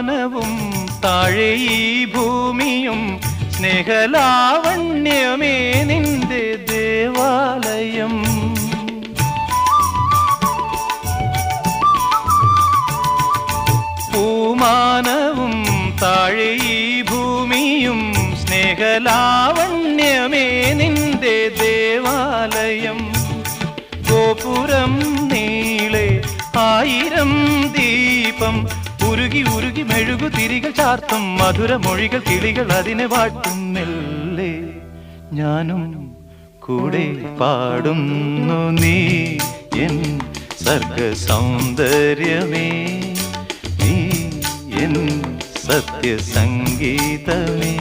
പൂമാനവും താഴെ ഈ ഭൂമിയും സ്നേഹലാവണ്യമേ നിന്റെ ദേവാലയം. പൂമാനവും താഴെ ഈ ഭൂമിയും സ്നേഹലാവണ്യമേ നിന്റെ ദേവാലയം. ഗോപുരം നീളെ 1000 ദീപം ഉരുകി ഉരുകി മെഴുകു തിരികൾ ചാർത്തും മധുരമൊഴികൾ കിളികൾ അതിനെ വാട്ടും. മെല്ലെ ഞാനും കൂടെ പാടുന്നു നീ എൻ സർഗ സൗന്ദര്യമേ, നീ എൻ സത്യസംഗീതമേ.